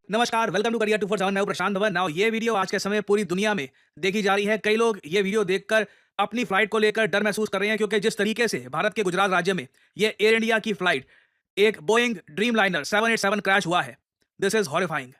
नमस्कार, welcome to career 247। मैं हूं प्रशांत धवन। नाउ ये वीडियो आज के समय पूरी दुनिया में देखी जा रही है। कई लोग ये वीडियो देखकर अपनी फ्लाइट को लेकर डर महसूस कर रहे हैं, क्योंकि जिस तरीके से भारत के गुजरात राज्य में ये एयर इंडिया की फ्लाइट एक बोइंग ड्रीमलाइनर 787 क्रैश हुआ है। This is horrifying.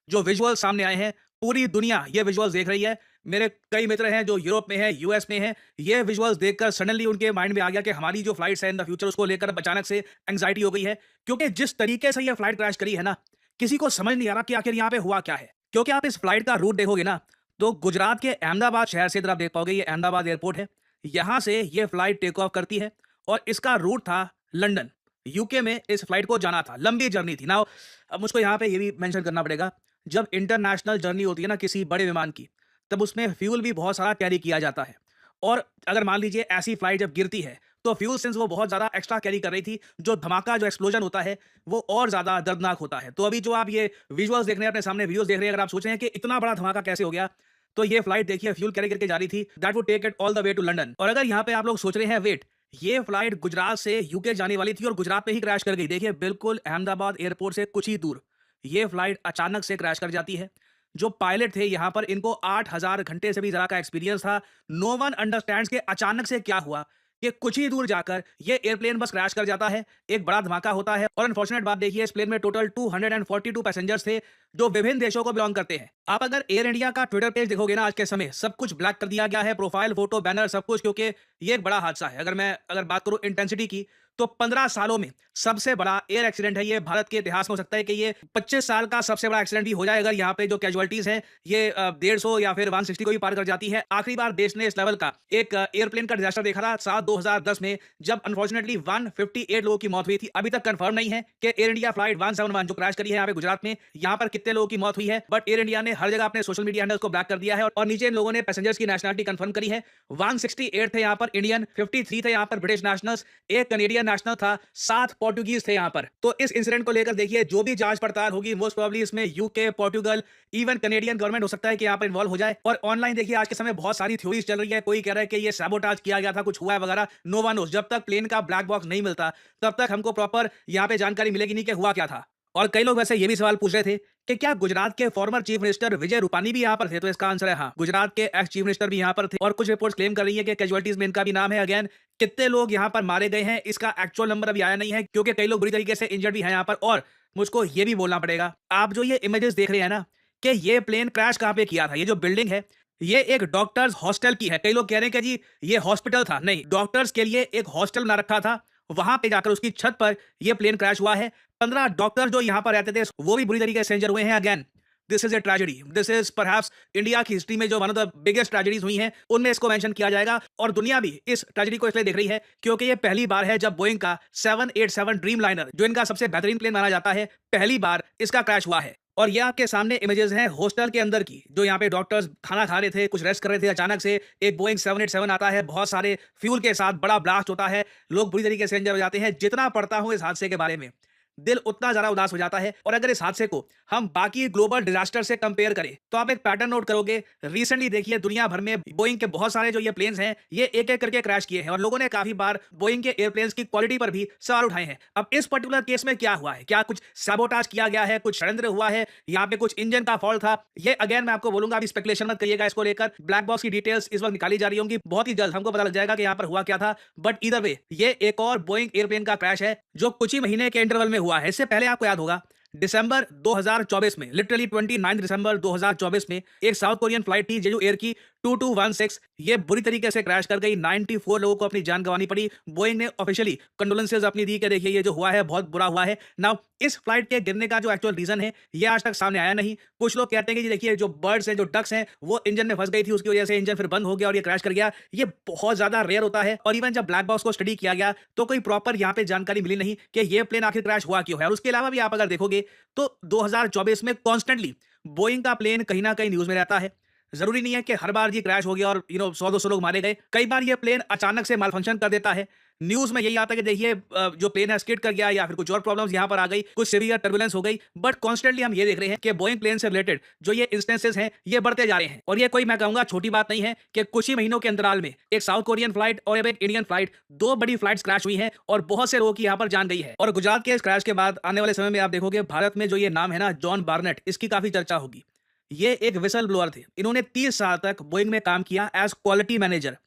जो विजुअल्स सामने आए हैं, पूरी दुनिया ये विजुअल्स देख रही है। मेरे कई मित्र हैं जो यूरोप में हैं, यूएस में हैं। ये विजुअल्स देखकर सडनली उनके माइंड में आ गया कि हमारी जो फ्लाइट्स है इन द फ्यूचर, उसको लेकर अचानक से एंग्जाइटी हो गई है। क्योंकि जिस तरीके से ये फ्लाइट क्रैश करी है ना, किसी को समझ नहीं आ रहा कि आखिर यहाँ पे हुआ क्या है। क्योंकि आप इस फ्लाइट का रूट देखोगे ना, तो गुजरात के अहमदाबाद शहर से इधर आप देख पाओगे, ये अहमदाबाद एयरपोर्ट है। यहाँ से ये फ्लाइट टेक ऑफ करती है और इसका रूट था लंदन। यूके में इस फ्लाइट को जाना था, लंबी जर्नी थी ना। अब मुझको यहाँ पे ये भी मेंशन करना पड़ेगा, जब इंटरनेशनल जर्नी होती है ना किसी बड़े विमान की, तब उसमें फ्यूल भी बहुत सारा कैरी किया जाता है। और अगर मान लीजिए ऐसी फ्लाइट जब गिरती है, तो फ्यूल सिंस वो बहुत ज़्यादा एक्स्ट्रा कैरी कर रही थी, जो धमाका, जो एक्सप्लोजन होता है, वो और ज़्यादा दर्दनाक होता है। तो अभी जो आप ये विजुअल्स देख रहे हैं, अपने सामने वीडियोस देख रहे हैं, अगर आप सोच रहे हैं कि इतना बड़ा धमाका कैसे हो गया, तो ये फ्लाइट देखिए फ्यूल कैरी करके जा रही थी। That would take it all the way to London. और अगर यहाँ पे आप लोग सोच रहे हैं, वेट, ये फ्लाइट गुजरात से यूके जाने वाली थी और गुजरात में ही क्रैश कर गई। देखिए बिल्कुल अहमदाबाद एयरपोर्ट से कुछ ही दूर ये फ्लाइट अचानक से क्रैश कर जाती है। जो पायलट थे यहाँ पर, इनको 8000 घंटे से भी ज़्यादा का एक्सपीरियंस था। नो वन अंडरस्टैंड्स कि अचानक से क्या हुआ कि कुछ ही दूर जाकर ये एयरप्लेन बस क्रैश कर जाता है, एक बड़ा धमाका होता है। और अनफॉर्चुनेट बात देखिए, इस प्लेन में टोटल 242 पैसेंजर्स थे, जो विभिन्न देशों को बिलोंग करते हैं। आप अगर एयर इंडिया का ट्विटर पेज देखोगे ना, आज के समय सब कुछ ब्लैक कर दिया गया है, प्रोफाइल, फोटो, बैनर, सब कुछ, क्योंकि ये एक बड़ा हादसा है। अगर बात करूं इंटेंसिटी की, तो 15 सालों में सबसे बड़ा एयर एक्सीडेंट है ये। भारत के इतिहास में हो सकता है कि ये 25 साल का सबसे बड़ा एक्सीडेंट भी हो जाए, अगर यहाँ पे जो कैजुअलिटीज हैं ये 150 या फिर 160 को भी पार कर जाती है। आखिरी बार देश ने इस लेवल का एक एयरप्लेन का डिजास्टर देखा था साल 2010 में, जब अनफॉर्चुनेटली 158 लोगों की मौत हुई थी। अभी तक कंफर्म नहीं है कि एयर इंडिया फ्लाइट 171 जो क्रैश करी है यहाँ पे गुजरात में, यहाँ पर कितने लोगों की मौत हुई है। बट एयर इंडिया ने हर जगह अपने सोशल मीडिया हैंडल्स को ब्लैक कर दिया है, और नीचे इन लोगों ने पैसेंजर्स की नेशनलिटी कंफर्म करी है। 168 थे यहाँ पर इंडियन, 53 थे यहाँ पर ब्रिटिश नेशनल्स, एक कनेडियन नेशनल था, 7 पोर्टुगीज थे यहाँ पर। तो इस इंसिडेंट को लेकर देखिए जो भी जांच पड़ताल होगी, मोस्ट प्रोबेबली इसमें UK, Portugal, even Canadian government हो सकता है कि यहाँ पर इन्वॉल्व हो जाए। और ऑनलाइन देखिए आज के समय बहुत सारी थ्योरीज चल रही है। कोई कह रहा है कि ये सैबोटाज किया गया था, कुछ हुआ है वगैरह। No one knows. जब तक प्लेन का ब्लैक बॉक्स नहीं मिलता, तब तक हमको प्रॉपर यहाँ पे जानकारी मिलेगी नहीं कि हुआ क्या था। और कई लोग वैसे ये भी सवाल पूछ रहे थे कि क्या गुजरात के former chief minister Vijay Rupani भी यहाँ पर थे, तो इसका आंसर है हाँ, गुजरात के एक्स चीफ मिनिस्टर भी यहाँ पर थे। और कुछ रिपोर्ट्स क्लेम कर रही है कि कैजुअलिटीज में इनका भी नाम है। अगेन, कितने लोग यहाँ पर मारे गए हैं, इसका एक्चुअल नंबर अभी आया नहीं है, क्योंकि कई लोग बुरी तरीके से इंजर्ड भी हैं यहाँ पर। और मुझको ये भी बोलना पड़ेगा, आप जो ये इमेजेस देख रहे हैं ना, कि ये प्लेन क्रैश कहाँ पे किया था, ये जो बिल्डिंग है, ये एक डॉक्टर्स हॉस्टल की है। कई लोग कह रहे हैं कि जी ये हॉस्पिटल था, नहीं, डॉक्टर्स के लिए एक हॉस्टल बना रखा था। वहां पे जाकर उसकी छत पर यह प्लेन क्रैश हुआ है। 15 डॉक्टर जो यहां पर रहते थे, वो भी बुरी तरीके से इंजर हुए हैं। Again, this is a tragedy. This is perhaps India की हिस्ट्री में जो one of the biggest tragedies हुई हैं, उनमें इसको मेंशन किया जाएगा। और दुनिया भी इस ट्रेजेडी को इसलिए देख रही है क्योंकि ये पहली बार है जब बोइंग का 787 ड्रीम लाइनर, जो इनका सबसे बेहतरीन प्लेन माना जाता है, पहली बार इसका क्रैश हुआ है। और ये आपके सामने इमेजेस हैं हॉस्टल के अंदर की, जो यहाँ पे डॉक्टर्स खाना खा रहे थे, कुछ रेस्ट कर रहे थे। अचानक से एक बोइंग 787 आता है, बहुत सारे फ्यूल के साथ बड़ा ब्लास्ट होता है, लोग बुरी तरीके से इंजर हो जाते हैं। जितना पढ़ता हूं इस हादसे के बारे में, दिल उतना ज्यादा उदास हो जाता है। और अगर इस हादसे को हम बाकी ग्लोबल डिजास्टर से कंपेयर करें, तो आप एक पैटर्न नोट करोगे। रिसेंटली देखिए दुनिया भर में बोइंग के बहुत सारे जो ये प्लेन्स हैं, ये एक एक करके क्रैश किए हैं, और लोगों ने काफी बार बोइंग के एयरप्लेन्स की क्वालिटी पर भी सवाल उठाए हैं। अब इस पर्टिकुलर केस में क्या हुआ है, क्या कुछ सैबोटाज किया गया है, कुछ षड्यंत्र हुआ है, यहाँ पे कुछ इंजन का फॉल्ट था, ये अगेन मैं आपको बोलूंगा, अभी स्पेकुलेशन मत करिएगा इसको लेकर। ब्लैक बॉक्स की डिटेल्स इस वक्त निकाली जा रही होंगी, बहुत ही जल्द हमको पता लग जाएगा कि यहाँ पर हुआ क्या था। बट इधर वे, ये एक और बोइंग एयरप्लेन का क्रैश है जो कुछ ही महीने के इंटरवल में हुआ है। इससे पहले आपको याद होगा, दिसंबर 2024 में, लिटरली 29 दिसंबर 2024 में, एक साउथ कोरियन फ्लाइट थी जेजू एयर की 2216, ये बुरी तरीके से क्रैश कर गई। 94 लोगों को अपनी जान गंवानी पड़ी। बोइंग ने ऑफिशियली कंडोलेंसेज अपनी दी कि देखिए ये जो हुआ है बहुत बुरा हुआ है। नाउ इस फ्लाइट के गिरने का जो एक्चुअल रीजन है, ये आज तक सामने आया नहीं। कुछ लोग कहते हैं कि जी देखिए जो बर्ड्स हैं, जो डक्स हैं, वो इंजन में फंस गई थी, उसकी वजह से इंजन फिर बंद हो गया और ये क्रैश कर गया। ये बहुत ज्यादा रेयर होता है। और इवन जब ब्लैक बॉक्स को स्टडी किया गया, तो कोई प्रॉपर यहाँ पे जानकारी मिली नहीं कि ये प्लेन आखिर क्रैश हुआ क्यों है। और उसके अलावा भी आप अगर देखोगे, तो 2024 में कॉन्स्टेंटली बोइंग का प्लेन कहीं ना कहीं न्यूज में रहता है। जरूरी नहीं है कि हर बार जी क्रैश हो गया और 100-200 लोग मारे गए। कई बार ये प्लेन अचानक से माल फंक्शन कर देता है। न्यूज में यही आता है कि देखिए जो प्लेन है स्किड कर गया या फिर कुछ और प्रॉब्लम्स यहाँ पर आ गई, कुछ सीवियर टर्बुलेंस हो गई। बट कॉन्स्टेंटली हम ये देख रहे हैं कि बोइंग प्लेन से रिलेटेड जो ये इंस्टेंसेस हैं ये बढ़ते जा रहे हैं। और ये कोई मैं कहूंगा छोटी बात नहीं है कि कुछ ही महीनों के अंतराल में एक साउथ कोरियन फ्लाइट और एक इंडियन फ्लाइट, दो बड़ी फ्लाइट्स क्रैश हुई हैं और बहुत से लोगों की यहाँ पर जान गई है। और गुजरात के इस क्रैश के बाद आने वाले समय में आप देखोगे भारत में जो ये नाम है ना जॉन बार्नेट, इसकी काफी चर्चा होगी। ये एक विसल ब्लोअर थे। इन्होंने 30 साल तक बोइंग में काम किया एज क्वालिटी मैनेजर।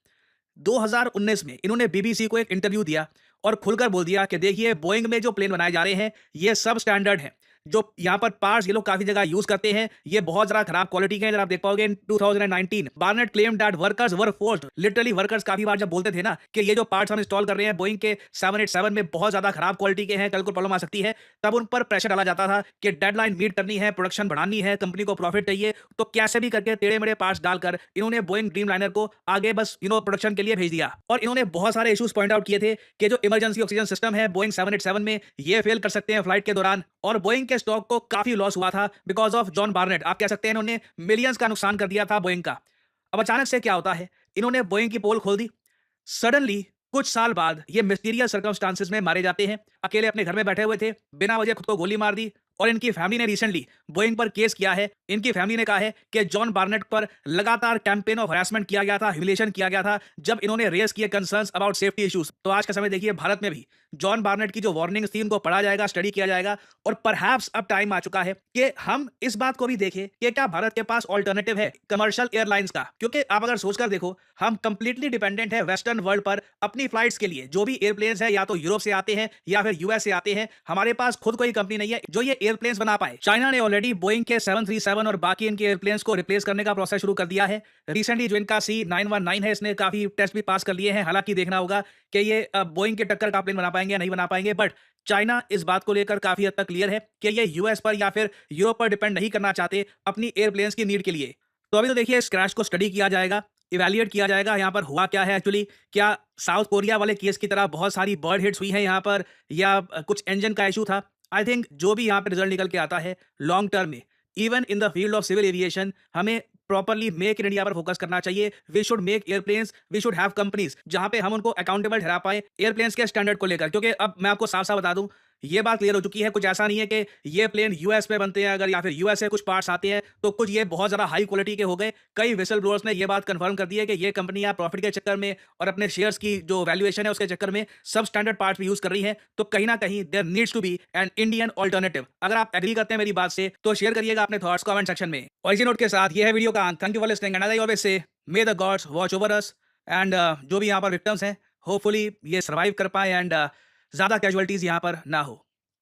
2019 में इन्होंने बीबीसी को एक इंटरव्यू दिया और खुलकर बोल दिया कि देखिए बोइंग में जो प्लेन बनाए जा रहे हैं ये सब स्टैंडर्ड है। जो यहाँ पर पार्ट्स ये लोग काफी जगह यूज करते हैं ये बहुत ज्यादा खराब क्वालिटी के हैं। आप देख पाओगे in 2019 Barnett claim that workers were forced, literally workers काफी बार जब बोलते थे ना कि ये जो पार्ट्स हम इंस्टॉल कर रहे हैं बोइंग के 787 में बहुत ज्यादा खराब क्वालिटी के हैं, कल को प्रॉब्लम आ सकती है, तब उन पर प्रेशर डाला जाता था कि डेडलाइन मीट करनी है, प्रोडक्शन बढ़ानी है, कंपनी को प्रॉफिट चाहिए, तो कैसे भी करके टेढ़े मेढ़े पार्ट्स डालकर इन्होंने बोइंग ड्रीम लाइनर को आगे बस प्रोडक्शन के लिए भेज दिया। और इन्होंने बहुत सारे इश्यूज पॉइंट आउट किए थे कि जो इमरजेंसी ऑक्सीजन सिस्टम है बोइंग 787 में ये फेल कर सकते हैं फ्लाइट के दौरान। और बोइंग के स्टॉक को काफी लॉस हुआ था बिकॉज ऑफ जॉन बार्नेट। आप कह सकते हैं इन्होंने मिलियंस का नुकसान कर दिया था बोइंग का। अब अचानक से क्या होता है, इन्होंने बोइंग की पोल खोल दी। सडनली कुछ साल बाद ये मिस्टीरियस सर्कमस्टांसेस में मारे जाते हैं। अकेले अपने घर में बैठे हुए थे, बिना वजह खुद को गोली मार दी। और इनकी फैमिली ने रिसेंटली बोइंग पर केस किया है। इनकी फैमिली ने कहा है कि जॉन बार्नेट पर लगातार कैंपेन ऑफ हरासमेंट किया गया था, ह्यूमिलिएशन किया गया था जब इन्होंने रेज किए कंसर्न्स अबाउट सेफ्टी इश्यूज। तो आज के समय देखिए भारत में भी जॉन बार्नेट की जो वार्निंग्स थी उनको पढ़ा जाएगा, स्टडी किया जाएगा। और परहैप्स अब टाइम आ चुका है कि हम इस बात को भी देखें कि क्या भारत के पास ऑल्टरनेटिव है कमर्शियल एयरलाइंस का। क्योंकि आप अगर सोचकर देखो हम कंप्लीटली डिपेंडेंट है वेस्टर्न वर्ल्ड पर अपनी फ्लाइट्स के लिए। जो भी एयरप्लेन्स है या तो यूरोप से आते हैं या फिर यूएस से आते हैं, हमारे पास खुद कोई कंपनी नहीं है जो ये एयरप्लेन्स बना पाए। चाइना ने ऑलरेडी बोइंग के 737 और बाकी इनके एयरप्लेन्स को रिप्लेस करने का प्रोसेस शुरू कर दिया है। रिसेंटली जो इनका C919 है इसने काफी टेस्ट भी पास कर लिए हैं। हालांकि देखना होगा कि ये बोइंग के टक्कर का प्लेन बना पाएंगे या नहीं बना पाएंगे। बट चाइना इस बात को लेकर काफी हद तक क्लियर है कि ये यूएस पर या फिर यूरोप पर डिपेंड नहीं करना चाहते अपनी एयरप्लेन्स की नीड के लिए। तो अभी तो देखिए इस क्रैश को स्टडी किया जाएगा, इवैल्यूएट किया जाएगा यहाँ पर हुआ क्या है एक्चुअली। क्या साउथ कोरिया वाले केस की तरह बहुत सारी बर्ड हिट्स हुई हैं यहाँ पर या कुछ इंजन का इशू था। आई थिंक जो भी यहाँ पे रिजल्ट निकल के आता है लॉन्ग टर्म में even in the field of civil aviation हमें प्रॉपर्ली मेक इन इंडिया पर फोकस करना चाहिए। We should make airplanes, we should have companies जहां पे हम उनको अकाउंटेबल ठहरा पाए एयरप्लेन्स के स्टैंडर्ड को लेकर। क्योंकि अब मैं आपको साफ साफ बता दूं ये बात क्लियर हो चुकी है, कुछ ऐसा नहीं है कि ये प्लेन यूएस में बनते हैं अगर या फिर यूएस से कुछ पार्ट्स आते हैं तो कुछ ये बहुत ज्यादा हाई क्वालिटी के हो गए। कई विसल ब्लोअर्स ने ये बात कंफर्म कर दी है कि ये कंपनियां प्रॉफिट के चक्कर में और अपने शेयर्स की जो वैल्यूएशन है उसके चक्कर में सब स्टैंडर्ड पार्ट्स भी यूज कर रही है। तो कहीं ना कहीं there needs to be an Indian alternative. अगर आप एग्री करते हैं मेरी बात से तो शेयर करिएगा अपने थॉट्स कमेंट सेक्शन में। और इसी नोट के साथ ये है वीडियो का अंत। Thank you for listening and I always say may the gods watch over us and जो भी यहाँ पर विक्टिम्स हैं होपफुली ये सर्वाइव कर पाए एंड ज्यादा कैजुअलिटीज यहाँ पर ना हो।